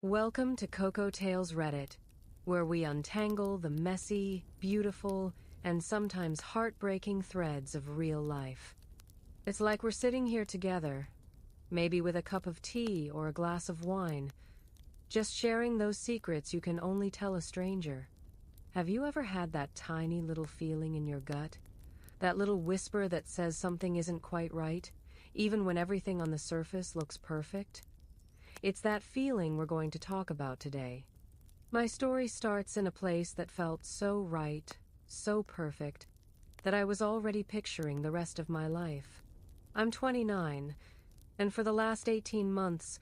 Welcome to Cocotales Reddit, where we untangle the messy, beautiful, and sometimes heartbreaking threads of real life. It's like we're sitting here together, maybe with a cup of tea or a glass of wine, just sharing those secrets you can only tell a stranger. Have you ever had that tiny little feeling in your gut? That little whisper that says something isn't quite right, even when everything on the surface looks perfect? It's that feeling we're going to talk about today. My story starts in a place that felt so right, so perfect, that I was already picturing the rest of my life. I'm 29, and for the last 18 months,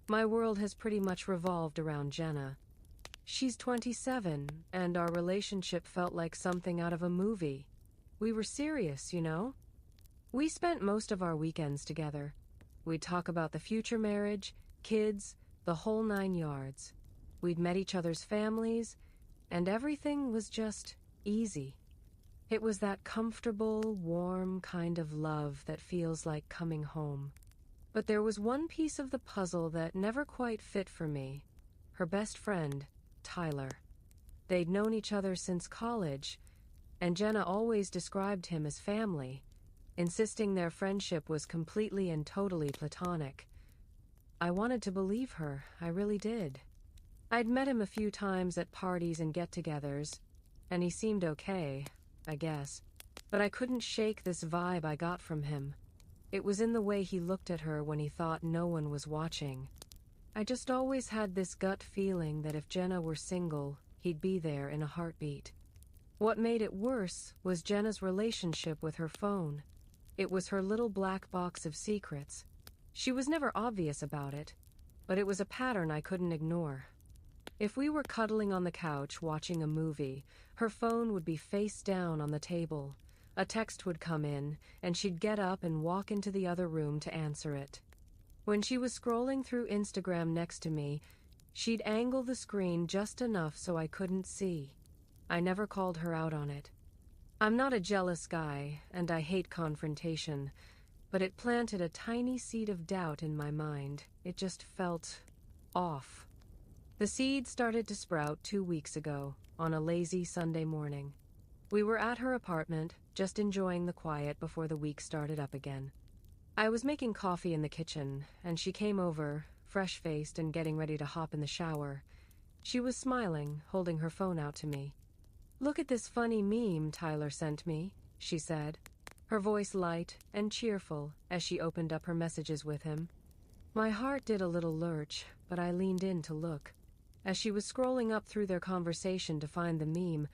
my world has pretty much revolved around Jenna. She's 27, and our relationship felt like something out of a movie. We were serious, you know? We spent most of our weekends together. We'd talk about the future marriage, kids, the whole 9 yards. We'd met each other's families, and everything was just easy. It was that comfortable, warm kind of love that feels like coming home. But there was one piece of the puzzle that never quite fit for me. Her best friend, Tyler. They'd known each other since college, and Jenna always described him as family, insisting their friendship was completely and totally platonic. I wanted to believe her, I really did. I'd met him a few times at parties and get-togethers, and he seemed okay, I guess. But I couldn't shake this vibe I got from him. It was in the way he looked at her when he thought no one was watching. I just always had this gut feeling that if Jenna were single, he'd be there in a heartbeat. What made it worse was Jenna's relationship with her phone. It was her little black box of secrets. She was never obvious about it, but it was a pattern I couldn't ignore. If we were cuddling on the couch watching a movie, her phone would be face down on the table. A text would come in, and she'd get up and walk into the other room to answer it. When she was scrolling through Instagram next to me, she'd angle the screen just enough so I couldn't see. I never called her out on it. I'm not a jealous guy, and I hate confrontation, but it planted a tiny seed of doubt in my mind. It just felt off. The seed started to sprout 2 weeks ago, on a lazy Sunday morning. We were at her apartment, just enjoying the quiet before the week started up again. I was making coffee in the kitchen, and she came over, fresh-faced and getting ready to hop in the shower. She was smiling, holding her phone out to me. "Look at this funny meme Tyler sent me," she said, her voice light and cheerful as she opened up her messages with him. My heart did a little lurch, but I leaned in to look. As she was scrolling up through their conversation to find the meme,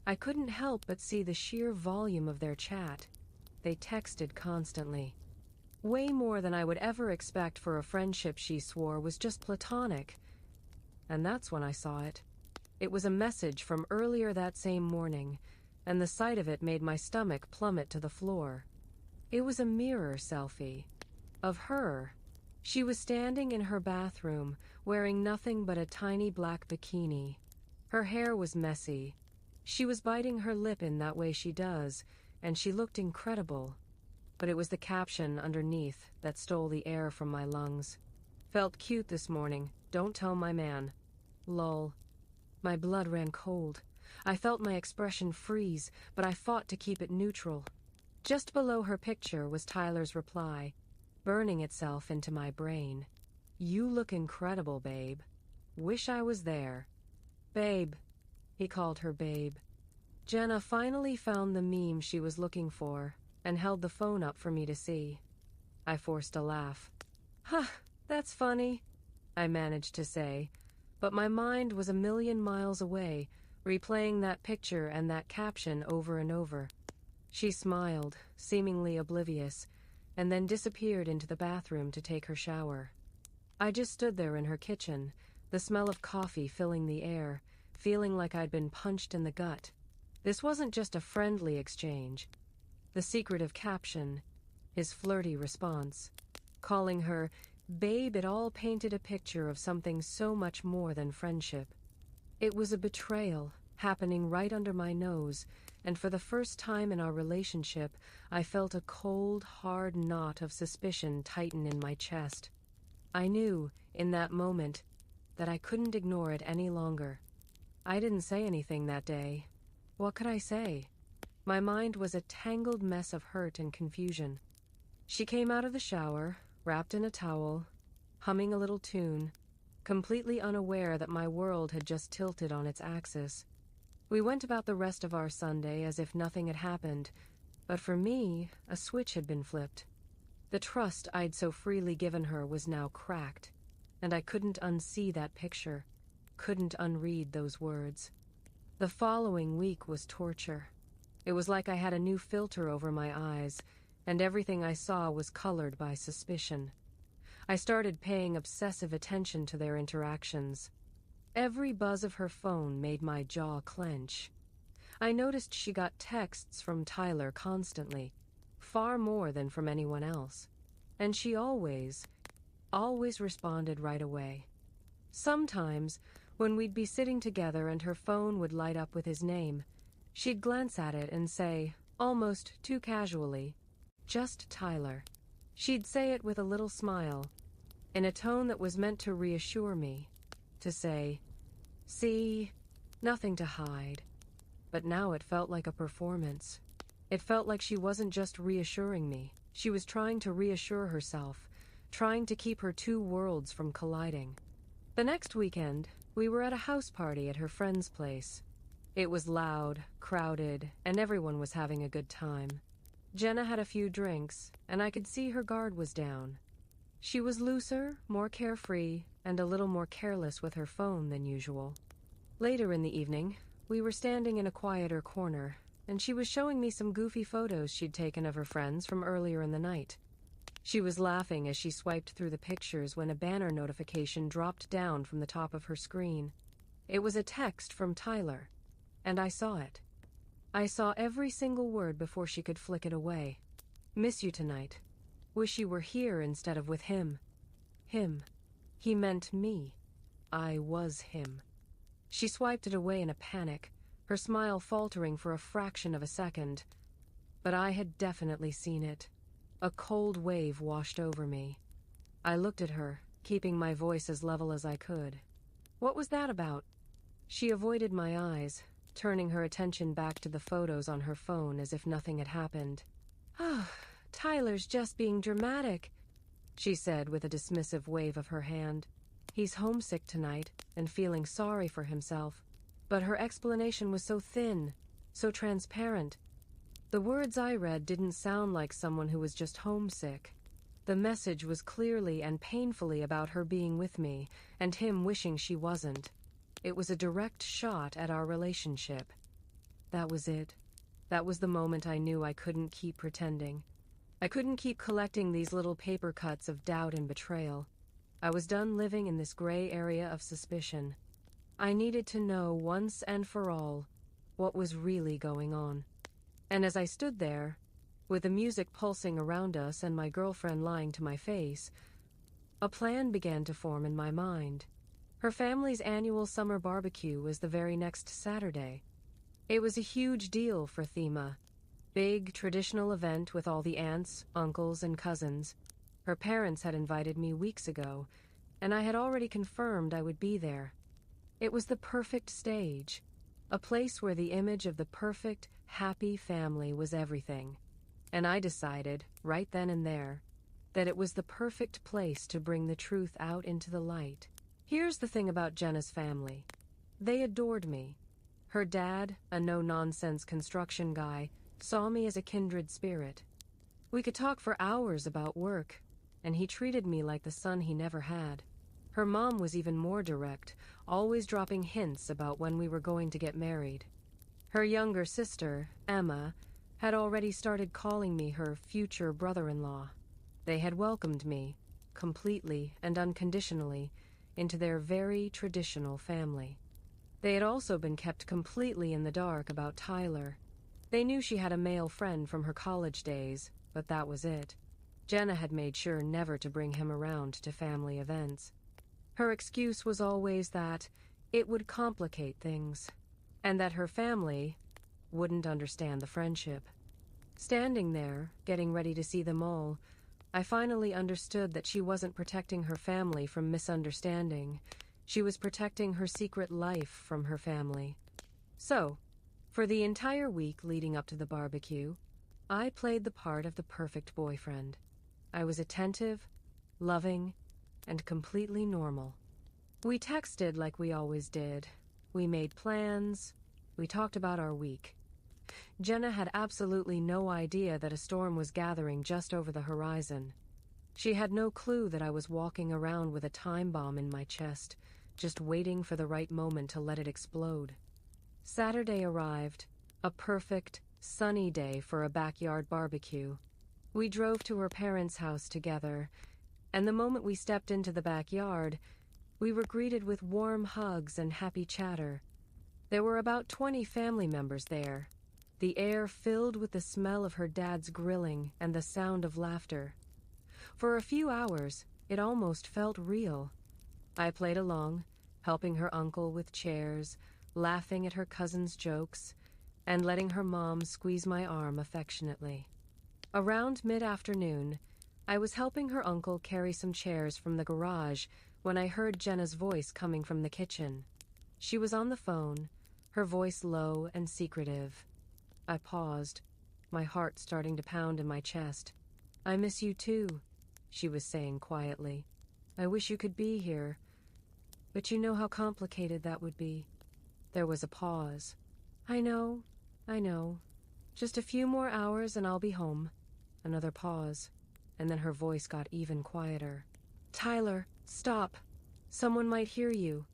I couldn't help but see the sheer volume of their chat. They texted constantly. Way more than I would ever expect for a friendship she swore was just platonic. And that's when I saw it. It was a message from earlier that same morning, and the sight of it made my stomach plummet to the floor. It was a mirror selfie. Of her. She was standing in her bathroom, wearing nothing but a tiny black bikini. Her hair was messy. She was biting her lip in that way she does, and she looked incredible. But it was the caption underneath that stole the air from my lungs. "Felt cute this morning. Don't tell my man. Lol." My blood ran cold. I felt my expression freeze, but I fought to keep it neutral. Just below her picture was Tyler's reply, burning itself into my brain. "You look incredible, babe. Wish I was there." "Babe." He called her babe. Jenna finally found the meme she was looking for and held the phone up for me to see. I forced a laugh. "Huh, that's funny," I managed to say, but my mind was a million miles away, replaying that picture and that caption over and over. She smiled, seemingly oblivious, and then disappeared into the bathroom to take her shower. I just stood there in her kitchen, the smell of coffee filling the air, feeling like I'd been punched in the gut. This wasn't just a friendly exchange. The secretive caption, his flirty response, calling her babe, it all painted a picture of something so much more than friendship. It was a betrayal, happening right under my nose, and for the first time in our relationship, I felt a cold, hard knot of suspicion tighten in my chest. I knew, in that moment, that I couldn't ignore it any longer. I didn't say anything that day. What could I say? My mind was a tangled mess of hurt and confusion. She came out of the shower, wrapped in a towel, humming a little tune, completely unaware that my world had just tilted on its axis. We went about the rest of our Sunday as if nothing had happened, but for me, a switch had been flipped. The trust I'd so freely given her was now cracked, and I couldn't unsee that picture, couldn't unread those words. The following week was torture. It was like I had a new filter over my eyes, and everything I saw was colored by suspicion. I started paying obsessive attention to their interactions. Every buzz of her phone made my jaw clench. I noticed she got texts from Tyler constantly, far more than from anyone else. And she always responded right away. Sometimes, when we'd be sitting together and her phone would light up with his name, she'd glance at it and say, almost too casually, "Just Tyler." She'd say it with a little smile, in a tone that was meant to reassure me, to say, "See, nothing to hide." But now it felt like a performance. It felt like she wasn't just reassuring me. She was trying to reassure herself, trying to keep her two worlds from colliding. The next weekend, we were at a house party at her friend's place. It was loud, crowded, and everyone was having a good time. Jenna had a few drinks, and I could see her guard was down. She was looser, more carefree, and a little more careless with her phone than usual. Later in the evening, we were standing in a quieter corner, and she was showing me some goofy photos she'd taken of her friends from earlier in the night. She was laughing as she swiped through the pictures when a banner notification dropped down from the top of her screen. It was a text from Tyler, and I saw it. I saw every single word before she could flick it away. "Miss you tonight. Wish you were here instead of with him." Him. He meant me. I was him. She swiped it away in a panic, her smile faltering for a fraction of a second. But I had definitely seen it. A cold wave washed over me. I looked at her, keeping my voice as level as I could. "What was that about?" She avoided my eyes, turning her attention back to the photos on her phone as if nothing had happened. "Oh, Tyler's just being dramatic," she said with a dismissive wave of her hand. "He's homesick tonight and feeling sorry for himself." But her explanation was so thin, so transparent. The words I read didn't sound like someone who was just homesick. The message was clearly and painfully about her being with me, and him wishing she wasn't. It was a direct shot at our relationship. That was it. That was the moment I knew I couldn't keep pretending. I couldn't keep collecting these little paper cuts of doubt and betrayal. I was done living in this gray area of suspicion. I needed to know once and for all what was really going on. And as I stood there, with the music pulsing around us and my girlfriend lying to my face, a plan began to form in my mind. Her family's annual summer barbecue was the very next Saturday. It was a huge deal for Thema. Big, traditional event with all the aunts, uncles, and cousins. Her parents had invited me weeks ago, and I had already confirmed I would be there. It was the perfect stage, a place where the image of the perfect, happy family was everything. And I decided, right then and there, that it was the perfect place to bring the truth out into the light. Here's the thing about Jenna's family. They adored me. Her dad, a no-nonsense construction guy, saw me as a kindred spirit. We could talk for hours about work, and he treated me like the son he never had. Her mom was even more direct, always dropping hints about when we were going to get married. Her younger sister, Emma, had already started calling me her future brother-in-law. They had welcomed me, completely and unconditionally, into their very traditional family. They had also been kept completely in the dark about Tyler. They knew she had a male friend from her college days, but that was it. Jenna had made sure never to bring him around to family events. Her excuse was always that it would complicate things, and that her family wouldn't understand the friendship. Standing there, getting ready to see them all, I finally understood that she wasn't protecting her family from misunderstanding. She was protecting her secret life from her family. So, for the entire week leading up to the barbecue, I played the part of the perfect boyfriend. I was attentive, loving, and completely normal. We texted like we always did. We made plans. We talked about our week. Jenna had absolutely no idea that a storm was gathering just over the horizon. She had no clue that I was walking around with a time bomb in my chest, just waiting for the right moment to let it explode. Saturday arrived, a perfect, sunny day for a backyard barbecue. We drove to her parents' house together, and the moment we stepped into the backyard, we were greeted with warm hugs and happy chatter. There were about 20 family members there, the air filled with the smell of her dad's grilling and the sound of laughter. For a few hours, it almost felt real. I played along, helping her uncle with chairs, laughing at her cousin's jokes, and letting her mom squeeze my arm affectionately. Around mid-afternoon, I was helping her uncle carry some chairs from the garage when I heard Jenna's voice coming from the kitchen. She was on the phone, her voice low and secretive. I paused, my heart starting to pound in my chest. "I miss you too," she was saying quietly. "I wish you could be here, but you know how complicated that would be." There was a pause. I know. Just a few more hours and I'll be home." Another pause, and then her voice got even quieter. "Tyler, stop. Someone might hear you."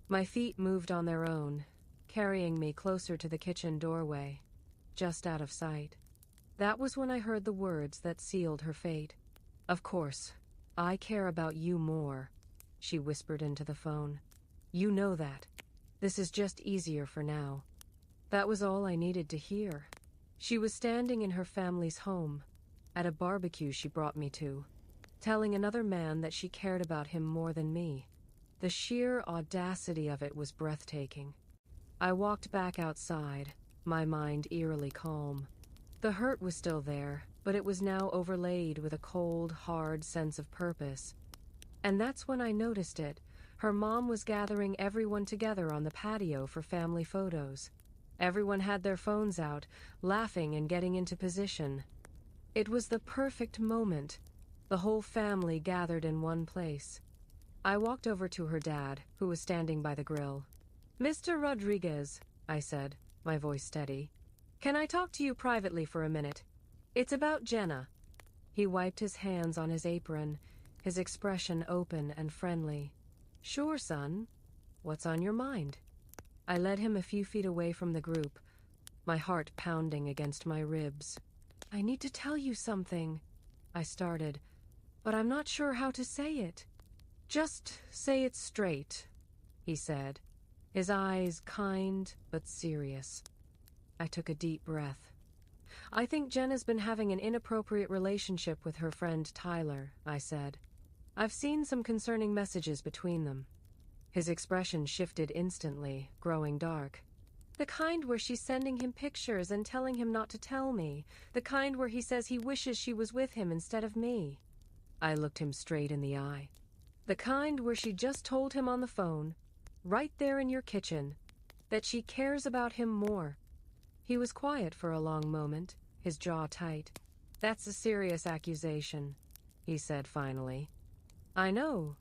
My feet moved on their own, carrying me closer to the kitchen doorway, just out of sight. That was when I heard the words that sealed her fate. "Of course, I care about you more," she whispered into the phone. "You know that. This is just easier for now." That was all I needed to hear. She was standing in her family's home, at a barbecue she brought me to, telling another man that she cared about him more than me. The sheer audacity of it was breathtaking. I walked back outside, my mind eerily calm. The hurt was still there, but it was now overlaid with a cold, hard sense of purpose. And that's when I noticed it. Her mom was gathering everyone together on the patio for family photos. Everyone had their phones out, laughing and getting into position. It was the perfect moment. The whole family gathered in one place. I walked over to her dad, who was standing by the grill. "Mr. Rodriguez," I said, my voice steady, "can I talk to you privately for a minute? It's about Jenna." He wiped his hands on his apron, his expression open and friendly. "Sure, son. What's on your mind?" I led him a few feet away from the group, my heart pounding against my ribs. "I need to tell you something," I started, "but I'm not sure how to say it." "Just say it straight," he said, his eyes kind but serious. I took a deep breath. "I think Jenna's been having an inappropriate relationship with her friend Tyler," I said. "I've seen some concerning messages between them." His expression shifted instantly, growing dark. "The kind where she's sending him pictures and telling him not to tell me. The kind where he says he wishes she was with him instead of me." I looked him straight in the eye. "The kind where she just told him on the phone, right there in your kitchen, that she cares about him more." He was quiet for a long moment, his jaw tight. "That's a serious accusation," he said finally. "I know,"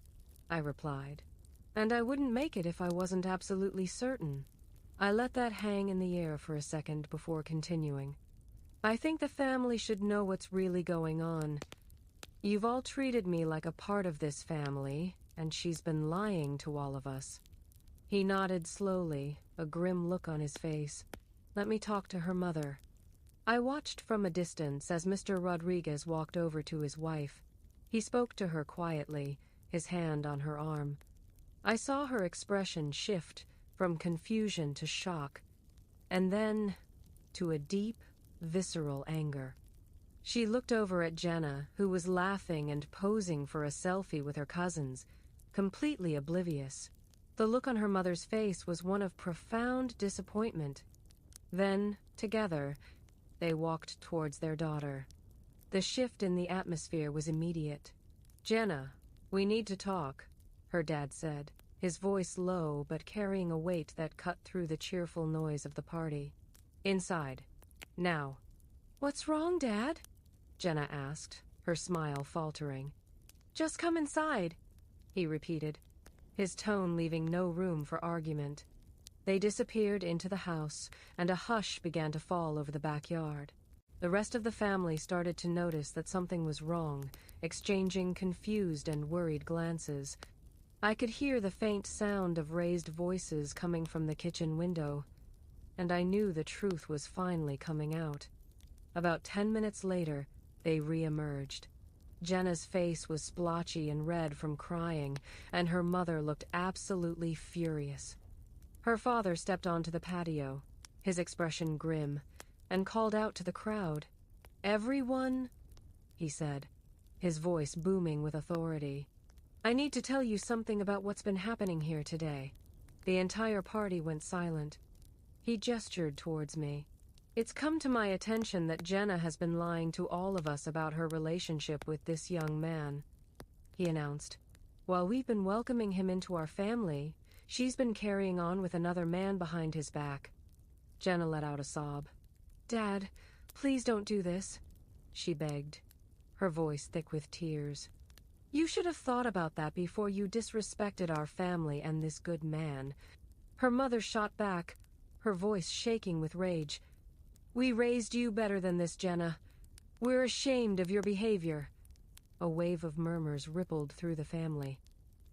I replied, "and I wouldn't make it if I wasn't absolutely certain." I let that hang in the air for a second before continuing. "I think the family should know what's really going on. You've all treated me like a part of this family, and she's been lying to all of us." He nodded slowly, a grim look on his face. "Let me talk to her mother." I watched from a distance as Mr. Rodriguez walked over to his wife. He spoke to her quietly, his hand on her arm. I saw her expression shift from confusion to shock, and then to a deep, visceral anger. She looked over at Jenna, who was laughing and posing for a selfie with her cousins, completely oblivious. The look on her mother's face was one of profound disappointment. Then, together, they walked towards their daughter. The shift in the atmosphere was immediate. "Jenna, we need to talk," her dad said. his voice low but carrying a weight that cut through the cheerful noise of the party. "Inside. Now." "What's wrong, Dad?" Jenna asked, her smile faltering. "Just come inside," he repeated, his tone leaving no room for argument. They disappeared into the house, and a hush began to fall over the backyard. The rest of the family started to notice that something was wrong, exchanging confused and worried glances. I could hear the faint sound of raised voices coming from the kitchen window, and I knew the truth was finally coming out. About 10 minutes later, they re-emerged. Jenna's face was splotchy and red from crying, and her mother looked absolutely furious. Her father stepped onto the patio, his expression grim, and called out to the crowd. "Everyone," he said, his voice booming with authority. "I need to tell you something about what's been happening here today." The entire party went silent. He gestured towards me. "It's come to my attention that Jenna has been lying to all of us about her relationship with this young man," he announced. "While we've been welcoming him into our family, she's been carrying on with another man behind his back." Jenna let out a sob. "Dad, please don't do this," she begged, her voice thick with tears. "You should have thought about that before you disrespected our family and this good man." Her mother shot back, her voice shaking with rage. "We raised you better than this, Jenna. We're ashamed of your behavior." A wave of murmurs rippled through the family.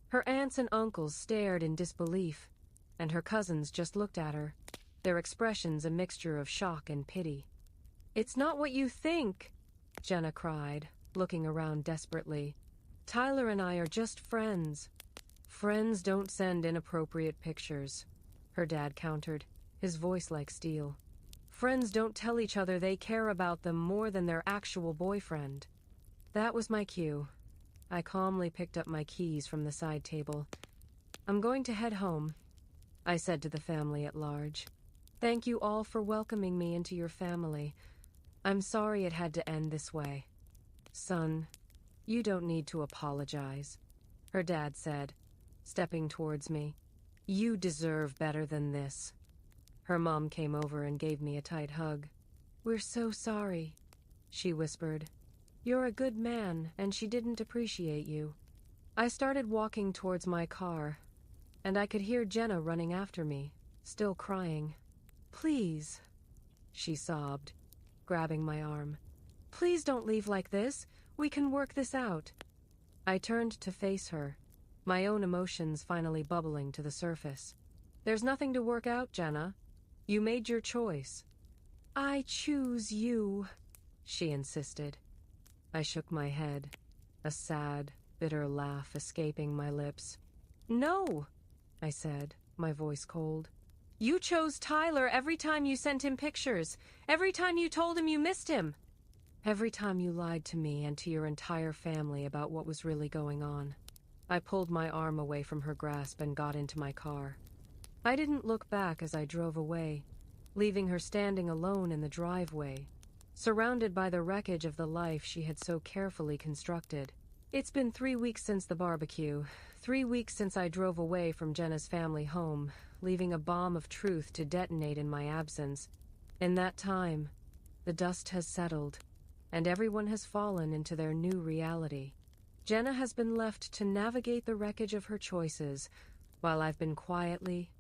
Her aunts and uncles stared in disbelief, and her cousins just looked at her, their expressions a mixture of shock and pity. "It's not what you think," Jenna cried, looking around desperately. "Tyler and I are just friends." "Friends don't send inappropriate pictures," her dad countered, his voice like steel. "Friends don't tell each other they care about them more than their actual boyfriend." That was my cue. I calmly picked up my keys from the side table. "I'm going to head home," I said to the family at large. "Thank you all for welcoming me into your family. I'm sorry it had to end this way." "Son, you don't need to apologize," her dad said, stepping towards me. "You deserve better than this." Her mom came over and gave me a tight hug. "We're so sorry," she whispered. "You're a good man, and she didn't appreciate you." I started walking towards my car, and I could hear Jenna running after me, still crying. "Please," she sobbed, grabbing my arm. "Please don't leave like this. We can work this out." I turned to face her, my own emotions finally bubbling to the surface. "There's nothing to work out, Jenna. You made your choice." "I choose you," she insisted. I shook my head, a sad, bitter laugh escaping my lips. "No," I said, my voice cold. "You chose Tyler every time you sent him pictures, every time you told him you missed him. Every time you lied to me and to your entire family about what was really going on." I pulled my arm away from her grasp and got into my car. I didn't look back as I drove away, leaving her standing alone in the driveway, surrounded by the wreckage of the life she had so carefully constructed. It's been 3 weeks since the barbecue, 3 weeks since I drove away from Jenna's family home, leaving a bomb of truth to detonate in my absence. In that time, the dust has settled, and everyone has fallen into their new reality. Jenna has been left to navigate the wreckage of her choices, while I've been quietly,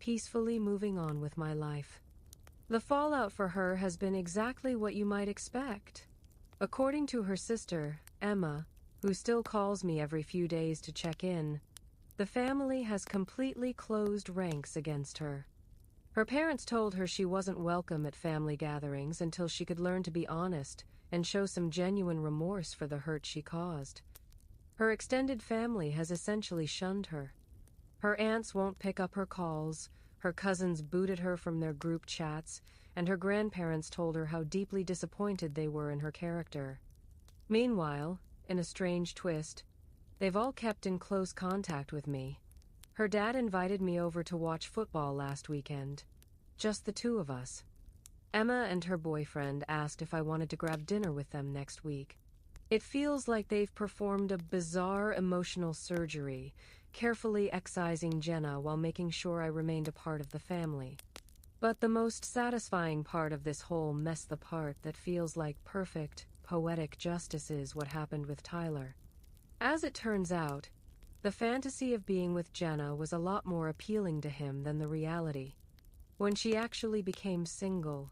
peacefully moving on with my life. The fallout for her has been exactly what you might expect. According to her sister, Emma, who still calls me every few days to check in, the family has completely closed ranks against her. Her parents told her she wasn't welcome at family gatherings until she could learn to be honest and show some genuine remorse for the hurt she caused. Her extended family has essentially shunned her. Her aunts won't pick up her calls, her cousins booted her from their group chats, and her grandparents told her how deeply disappointed they were in her character. Meanwhile, in a strange twist, they've all kept in close contact with me. Her dad invited me over to watch football last weekend. Just the two of us. Emma and her boyfriend asked if I wanted to grab dinner with them next week. It feels like they've performed a bizarre emotional surgery, carefully excising Jenna while making sure I remained a part of the family. But the most satisfying part of this whole mess, the part that feels like perfect, poetic justice, is what happened with Tyler. As it turns out, the fantasy of being with Jenna was a lot more appealing to him than the reality. When she actually became single,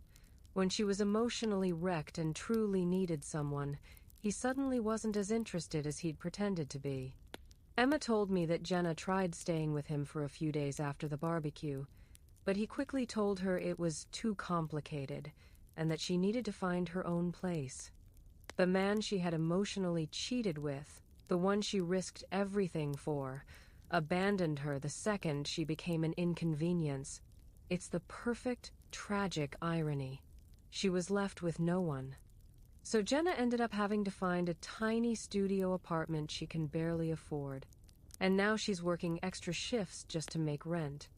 when she was emotionally wrecked and truly needed someone, he suddenly wasn't as interested as he'd pretended to be. Emma told me that Jenna tried staying with him for a few days after the barbecue, but he quickly told her it was too complicated and that she needed to find her own place. The man she had emotionally cheated with, the one she risked everything for, abandoned her the second she became an inconvenience. It's the perfect, tragic irony. She was left with no one. So Jenna ended up having to find a tiny studio apartment she can barely afford. And now she's working extra shifts just to make rent.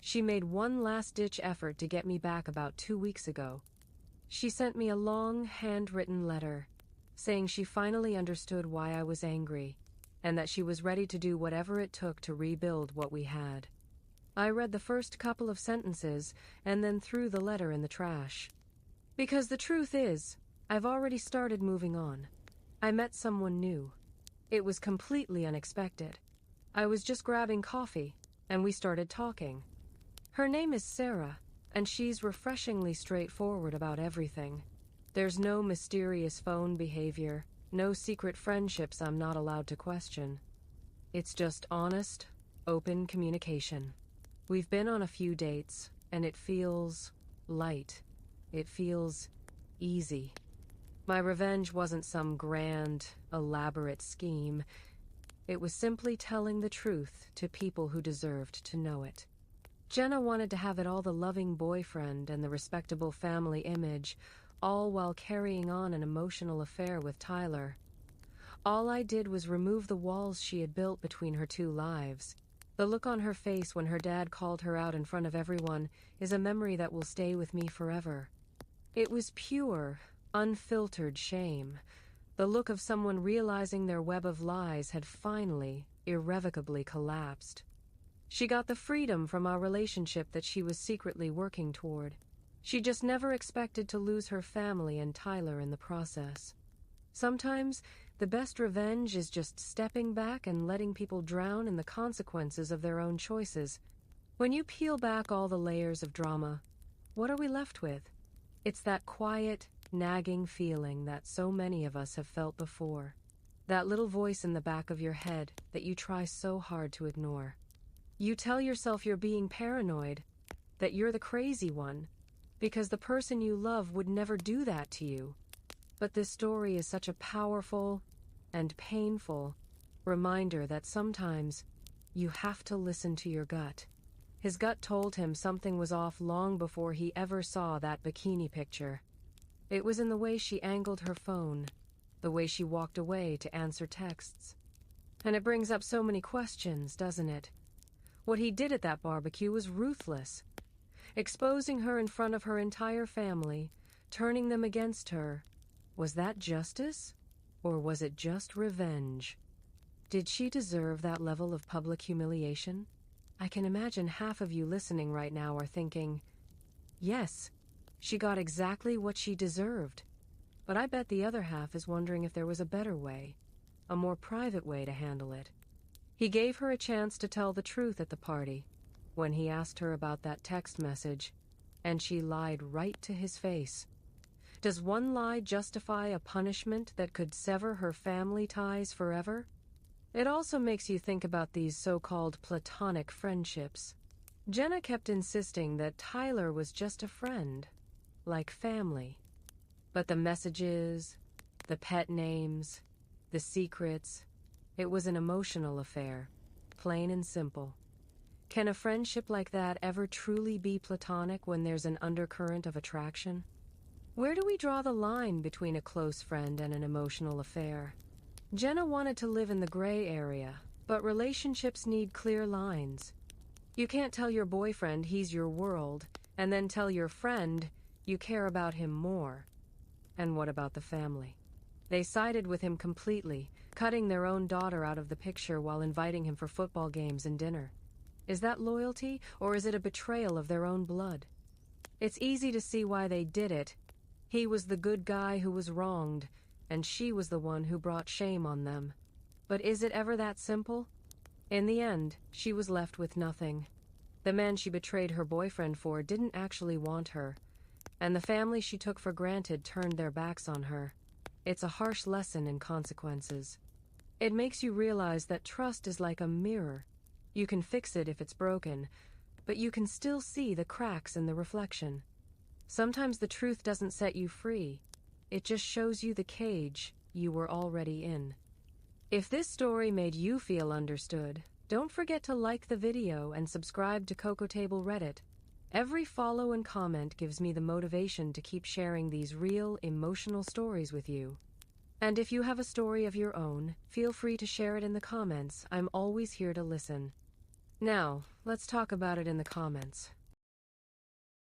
She made one last-ditch effort to get me back about 2 weeks ago. She sent me a long, handwritten letter, saying she finally understood why I was angry, and that she was ready to do whatever it took to rebuild what we had. I read the first couple of sentences and then threw the letter in the trash. Because the truth is, I've already started moving on. I met someone new. It was completely unexpected. I was just grabbing coffee, and we started talking. Her name is Sarah, and she's refreshingly straightforward about everything. There's no mysterious phone behavior, no secret friendships I'm not allowed to question. It's just honest, open communication. We've been on a few dates, and it feels light. It feels easy. My revenge wasn't some grand, elaborate scheme. It was simply telling the truth to people who deserved to know it. Jenna wanted to have it all: the loving boyfriend and the respectable family image, all while carrying on an emotional affair with Tyler. All I did was remove the walls she had built between her two lives. The look on her face when her dad called her out in front of everyone is a memory that will stay with me forever. It was pure, unfiltered shame. The look of someone realizing their web of lies had finally, irrevocably collapsed. She got the freedom from our relationship that she was secretly working toward. She just never expected to lose her family and Tyler in the process. Sometimes, the best revenge is just stepping back and letting people drown in the consequences of their own choices. When you peel back all the layers of drama, what are we left with? It's that quiet, nagging feeling that so many of us have felt before. That little voice in the back of your head that you try so hard to ignore. You tell yourself you're being paranoid, that you're the crazy one, because the person you love would never do that to you. But this story is such a powerful and painful reminder that sometimes you have to listen to your gut. His gut told him something was off long before he ever saw that bikini picture. It was in the way she angled her phone, the way she walked away to answer texts. And it brings up so many questions, doesn't it? What he did at that barbecue was ruthless. Exposing her in front of her entire family, turning them against her. Was that justice? Or was it just revenge? Did she deserve that level of public humiliation? I can imagine half of you listening right now are thinking, yes, she got exactly what she deserved. But I bet the other half is wondering if there was a better way, a more private way to handle it. He gave her a chance to tell the truth at the party, when he asked her about that text message, and she lied right to his face. Does one lie justify a punishment that could sever her family ties forever? It also makes you think about these so-called platonic friendships. Jenna kept insisting that Tyler was just a friend, like family. But the messages, the pet names, the secrets, it was an emotional affair, plain and simple. Can a friendship like that ever truly be platonic when there's an undercurrent of attraction? Where do we draw the line between a close friend and an emotional affair? Jenna wanted to live in the gray area, but relationships need clear lines. You can't tell your boyfriend he's your world, and then tell your friend you care about him more. And what about the family? They sided with him completely, cutting their own daughter out of the picture while inviting him for football games and dinner. Is that loyalty, or is it a betrayal of their own blood? It's easy to see why they did it. He was the good guy who was wronged, and she was the one who brought shame on them. But is it ever that simple? In the end, she was left with nothing. The man she betrayed her boyfriend for didn't actually want her, and the family she took for granted turned their backs on her. It's a harsh lesson in consequences. It makes you realize that trust is like a mirror. You can fix it if it's broken, but you can still see the cracks in the reflection. Sometimes the truth doesn't set you free. It just shows you the cage you were already in. If this story made you feel understood, don't forget to like the video and subscribe to Cocotales Reddit. Every follow and comment gives me the motivation to keep sharing these real, emotional stories with you. And if you have a story of your own, feel free to share it in the comments. I'm always here to listen. Now, let's talk about it in the comments.